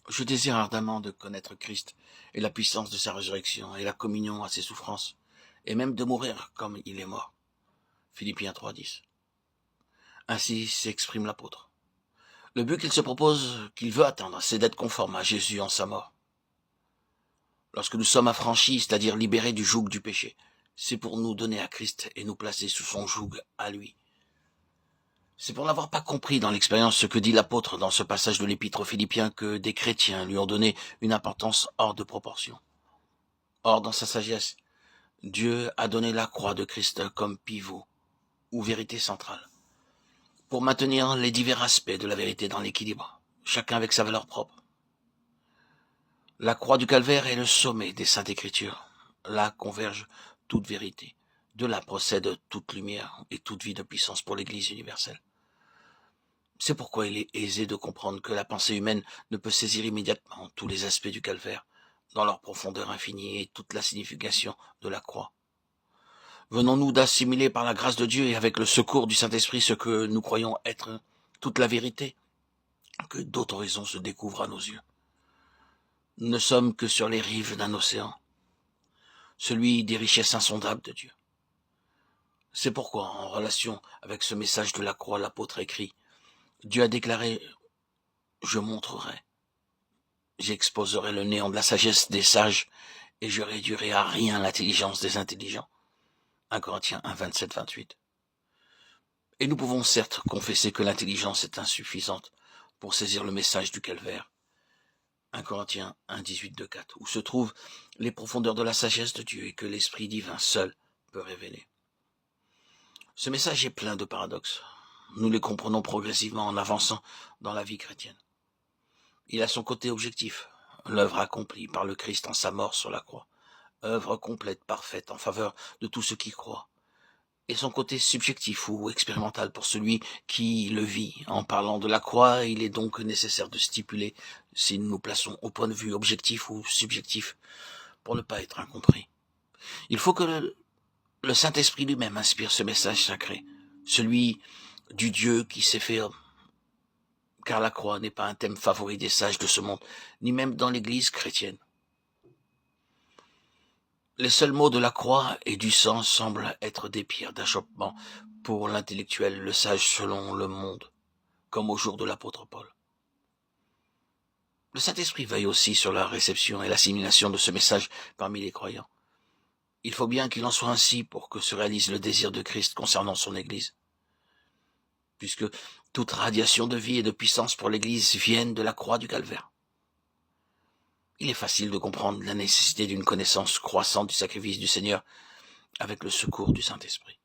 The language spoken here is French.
Je désire ardemment de connaître Christ et la puissance de sa résurrection et la communion à ses souffrances, et même de mourir comme il est mort. Philippiens 3,10. Ainsi s'exprime l'apôtre. Le but qu'il se propose, qu'il veut atteindre, c'est d'être conforme à Jésus en sa mort. Lorsque nous sommes affranchis, c'est-à-dire libérés du joug du péché, c'est pour nous donner à Christ et nous placer sous son joug à lui. C'est pour n'avoir pas compris dans l'expérience ce que dit l'apôtre dans ce passage de l'épître aux Philippiens que des chrétiens lui ont donné une importance hors de proportion. Or, dans sa sagesse, Dieu a donné la croix de Christ comme pivot ou vérité centrale, pour maintenir les divers aspects de la vérité dans l'équilibre, chacun avec sa valeur propre. La croix du calvaire est le sommet des saintes écritures. Là converge toute vérité. De là procède toute lumière et toute vie de puissance pour l'Église universelle. C'est pourquoi il est aisé de comprendre que la pensée humaine ne peut saisir immédiatement tous les aspects du calvaire, dans leur profondeur infinie et toute la signification de la croix. Venons-nous d'assimiler par la grâce de Dieu et avec le secours du Saint-Esprit ce que nous croyons être toute la vérité, que d'autres horizons se découvrent à nos yeux. Nous ne sommes que sur les rives d'un océan, celui des richesses insondables de Dieu. C'est pourquoi, en relation avec ce message de la croix, l'apôtre écrit, Dieu a déclaré « Je montrerai, j'exposerai le néant de la sagesse des sages et je réduirai à rien l'intelligence des intelligents. » 1 Corinthiens 1, 27, 28. Et nous pouvons certes confesser que l'intelligence est insuffisante pour saisir le message du calvaire. 1 Corinthiens 1, 18, 2, 4, où se trouvent les profondeurs de la sagesse de Dieu et que l'Esprit divin seul peut révéler. Ce message est plein de paradoxes. Nous les comprenons progressivement en avançant dans la vie chrétienne. Il a son côté objectif, l'œuvre accomplie par le Christ en sa mort sur la croix, œuvre complète, parfaite, en faveur de tous ceux qui croient, et son côté subjectif ou expérimental pour celui qui le vit. En parlant de la croix, il est donc nécessaire de stipuler si nous nous plaçons au point de vue objectif ou subjectif pour ne pas être incompris. Il faut que le Saint-Esprit lui-même inspire ce message sacré, celui du Dieu qui s'est fait homme. Car la croix n'est pas un thème favori des sages de ce monde, ni même dans l'Église chrétienne. Les seuls mots de la croix et du sang semblent être des pierres d'achoppement pour l'intellectuel, le sage selon le monde, comme au jour de l'apôtre Paul. Le Saint-Esprit veille aussi sur la réception et l'assimilation de ce message parmi les croyants. Il faut bien qu'il en soit ainsi pour que se réalise le désir de Christ concernant son Église. Puisque toute radiation de vie et de puissance pour l'Église viennent de la croix du calvaire. Il est facile de comprendre la nécessité d'une connaissance croissante du sacrifice du Seigneur avec le secours du Saint-Esprit.